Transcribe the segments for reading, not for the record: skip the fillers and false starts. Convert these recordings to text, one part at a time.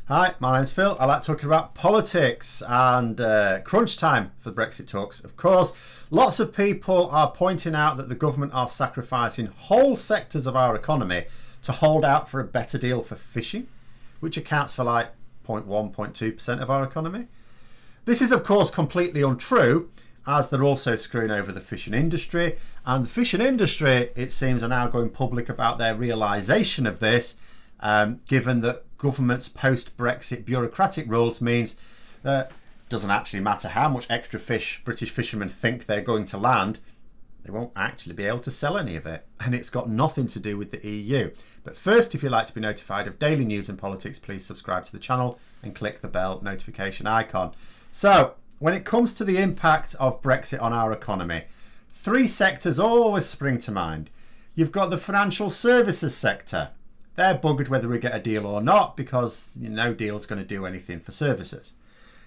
Hi, my name's Phil. I like talking about politics and crunch time for the Brexit talks. Of course, lots of people are pointing out that the government are sacrificing whole sectors of our economy to hold out for a better deal for fishing, which accounts for like 0.1, 0.2% of our economy. This is, of course, completely untrue, as they're also screwing over the fishing industry. And the fishing industry, it seems, are now going public about their realisation of this, given that government's post-Brexit bureaucratic rules means that it doesn't actually matter how much extra fish British fishermen think they're going to land, they won't actually be able to sell any of it. And it's got nothing to do with the EU. But first, if you'd like to be notified of daily news and politics, please subscribe to the channel and click the bell notification icon. So, when it comes to the impact of Brexit on our economy, three sectors always spring to mind. You've got the financial services sector. They're buggered whether we get a deal or not, because no deal's going to do anything for services.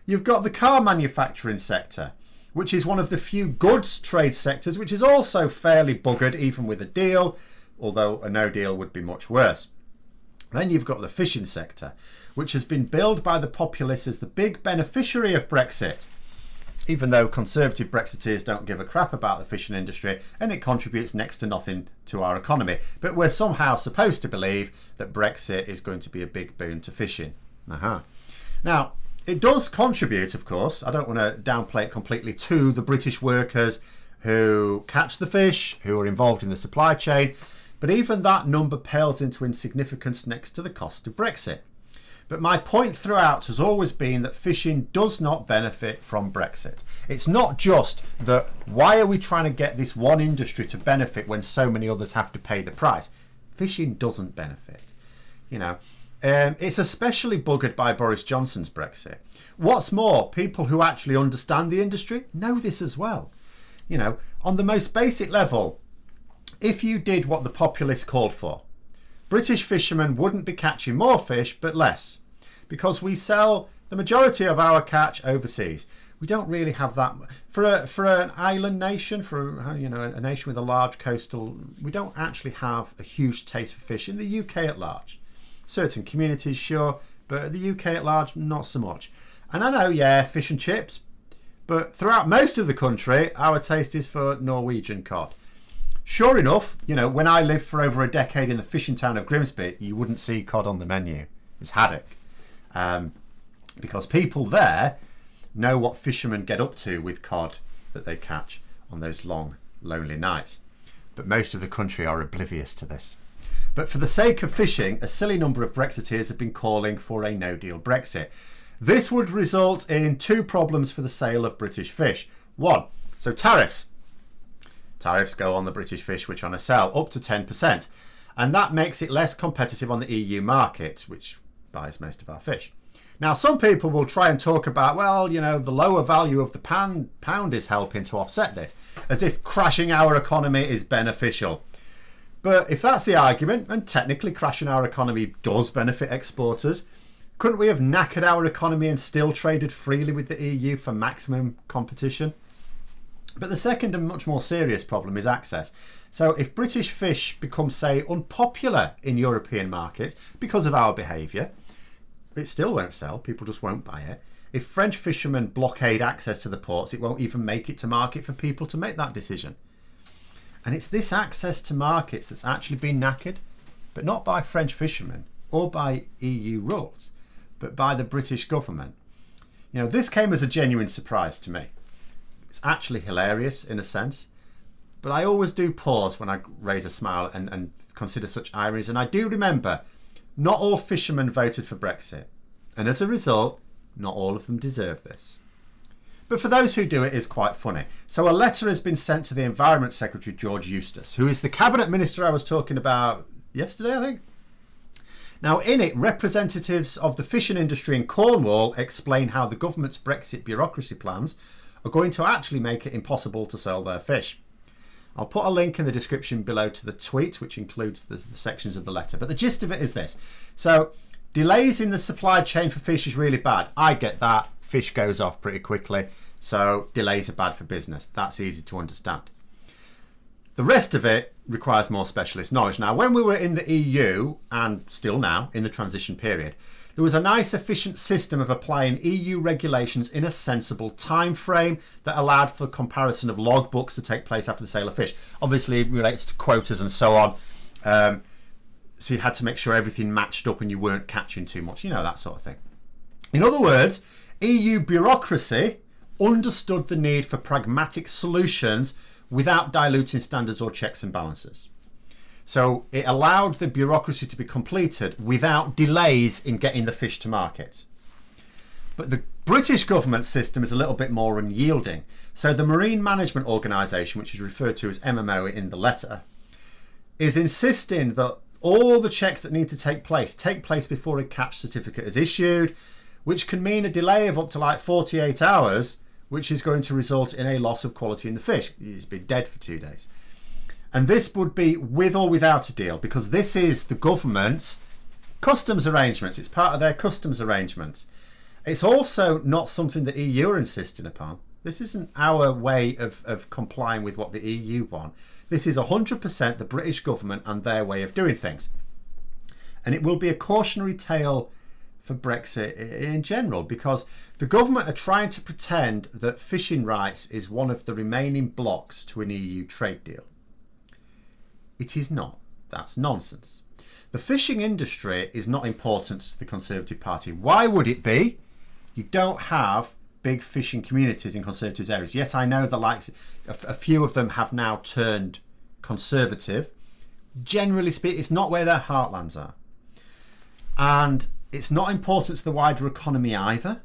You've got the car manufacturing sector, which is one of the few goods trade sectors which is also fairly buggered even with a deal, although a no deal would be much worse. Then you've got the fishing sector, which has been billed by the populace as the big beneficiary of Brexit, even though conservative Brexiteers don't give a crap about the fishing industry and it contributes next to nothing to our economy. But we're somehow supposed to believe that Brexit is going to be a big boon to fishing. Now, it does contribute, of course, I don't want to downplay it completely, to the British workers who catch the fish, who are involved in the supply chain, but even that number pales into insignificance next to the cost of Brexit. But my point throughout has always been that fishing does not benefit from Brexit. It's not just that why are we trying to get this one industry to benefit when so many others have to pay the price? Fishing doesn't benefit. It's especially buggered by Boris Johnson's Brexit. What's more, people who actually understand the industry know this as well. On the most basic level, if you did what the populace called for, British fishermen wouldn't be catching more fish, but less, because we sell the majority of our catch overseas. We don't really have that for an island nation, for a nation with a large coastal. We don't actually have a huge taste for fish in the UK at large. Certain communities, sure, but the UK at large, not so much. And I know, fish and chips, but throughout most of the country, our taste is for Norwegian cod. Sure enough, when I lived for over a decade in the fishing town of Grimsby, you wouldn't see cod on the menu. It's haddock. Because people there know what fishermen get up to with cod that they catch on those long, lonely nights. But most of the country are oblivious to this. But for the sake of fishing, a silly number of Brexiteers have been calling for a no-deal Brexit. This would result in two problems for the sale of British fish. One, tariffs. Tariffs go on the British fish which are on a sale up to 10%, and that makes it less competitive on the EU market, which buys most of our fish. Now, some people will try and talk about, the lower value of the pound is helping to offset this, as if crashing our economy is beneficial. But if that's the argument, and technically crashing our economy does benefit exporters, couldn't we have knackered our economy and still traded freely with the EU for maximum competition? But the second and much more serious problem is access. So if British fish become, say, unpopular in European markets because of our behaviour, it still won't sell. People just won't buy it. If French fishermen blockade access to the ports, it won't even make it to market for people to make that decision. And it's this access to markets that's actually been knackered, but not by French fishermen or by EU rules, but by the British government. This came as a genuine surprise to me. It's actually hilarious in a sense, but I always do pause when I raise a smile and consider such ironies. And I do remember not all fishermen voted for Brexit, and as a result, not all of them deserve this. But for those who do, it is quite funny. So a letter has been sent to the Environment Secretary, George Eustace, who is the cabinet minister I was talking about yesterday, I think. Now, in it, representatives of the fishing industry in Cornwall explain how the government's Brexit bureaucracy plans are going to actually make it impossible to sell their fish. I'll put a link in the description below to the tweet, which includes the sections of the letter. But the gist of it is this. So, delays in the supply chain for fish is really bad. I get that. Fish goes off pretty quickly. So, delays are bad for business. That's easy to understand. The rest of it requires more specialist knowledge. Now, when we were in the EU, and still now, in the transition period, there was a nice efficient system of applying EU regulations in a sensible time frame that allowed for comparison of logbooks to take place after the sale of fish. Obviously related to quotas and so on. So you had to make sure everything matched up and you weren't catching too much, you know, that sort of thing. In other words, EU bureaucracy understood the need for pragmatic solutions without diluting standards or checks and balances. So it allowed the bureaucracy to be completed without delays in getting the fish to market. But the British government system is a little bit more unyielding. So the Marine Management Organisation, which is referred to as MMO in the letter, is insisting that all the checks that need to take place before a catch certificate is issued, which can mean a delay of up to like 48 hours, which is going to result in a loss of quality in the fish. It's been dead for 2 days. And this would be with or without a deal, because this is the government's customs arrangements. It's part of their customs arrangements. It's also not something the EU are insisting upon. This isn't our way of complying with what the EU want. This is 100% the British government and their way of doing things. And it will be a cautionary tale for Brexit in general, because the government are trying to pretend that fishing rights is one of the remaining blocks to an EU trade deal. It is not. That's nonsense. The fishing industry is not important to the Conservative Party. Why would it be? You don't have big fishing communities in Conservative areas. Yes, I know the likes, a few of them have now turned Conservative. Generally speaking, it's not where their heartlands are. And it's not important to the wider economy either.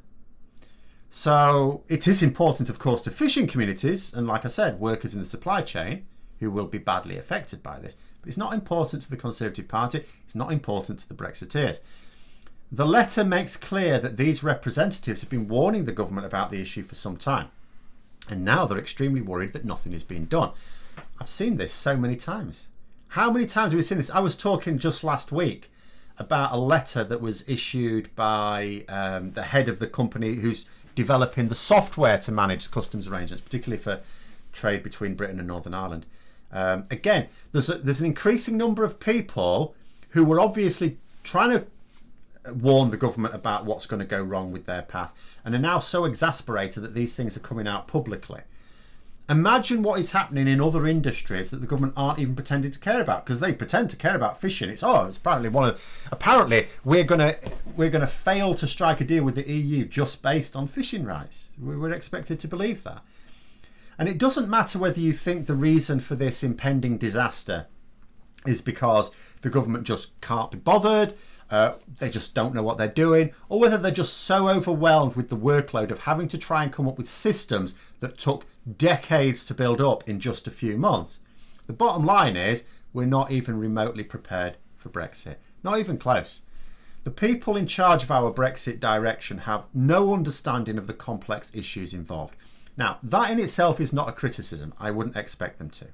So it is important, of course, to fishing communities and, like I said, workers in the supply chain who will be badly affected by this. But it's not important to the Conservative Party. It's not important to the Brexiteers. The letter makes clear that these representatives have been warning the government about the issue for some time. And now they're extremely worried that nothing is being done. I've seen this so many times. How many times have we seen this? I was talking just last week about a letter that was issued by the head of the company who's developing the software to manage customs arrangements, particularly for trade between Britain and Northern Ireland. Again, there's an increasing number of people who were obviously trying to warn the government about what's going to go wrong with their path and are now so exasperated that these things are coming out publicly. Imagine what is happening in other industries that the government aren't even pretending to care about, because they pretend to care about fishing. It's apparently we're gonna fail to strike a deal with the EU just based on fishing rights. We're expected to believe that. And it doesn't matter whether you think the reason for this impending disaster is because the government just can't be bothered, they just don't know what they're doing, or whether they're just so overwhelmed with the workload of having to try and come up with systems that took decades to build up in just a few months. The bottom line is we're not even remotely prepared for Brexit. Not even close. The people in charge of our Brexit direction have no understanding of the complex issues involved. Now, that in itself is not a criticism. I wouldn't expect them to.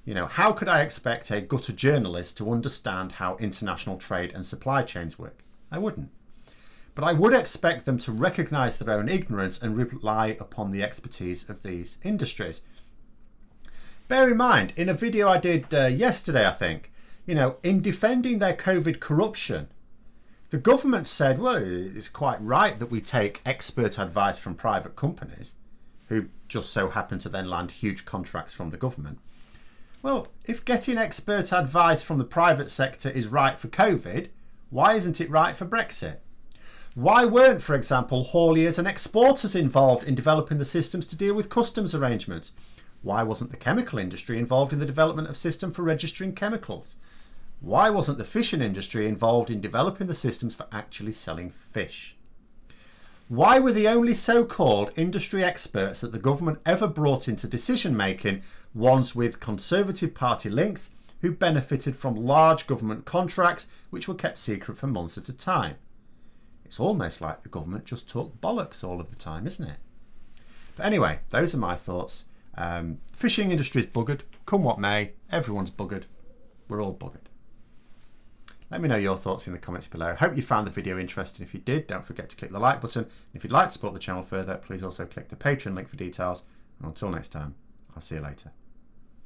You know, how could I expect a gutter journalist to understand how international trade and supply chains work? I wouldn't. But I would expect them to recognise their own ignorance and rely upon the expertise of these industries. Bear in mind, in a video I did yesterday, I think, you know, in defending their COVID corruption, the government said, well, it's quite right that we take expert advice from private companies who just so happen to then land huge contracts from the government. Well, if getting expert advice from the private sector is right for COVID, why isn't it right for Brexit? Why weren't, for example, hauliers and exporters involved in developing the systems to deal with customs arrangements? Why wasn't the chemical industry involved in the development of a system for registering chemicals? Why wasn't the fishing industry involved in developing the systems for actually selling fish? Why were the only so-called industry experts that the government ever brought into decision-making ones with Conservative Party links who benefited from large government contracts which were kept secret for months at a time? It's almost like the government just talk bollocks all of the time, isn't it? But anyway, those are my thoughts. Fishing industry is buggered. Come what may, everyone's buggered. We're all buggered. Let me know your thoughts in the comments below. Hope you found the video interesting. If you did, don't forget to click the like button. If you'd like to support the channel further, please also click the Patreon link for details. And until next time, I'll see you later.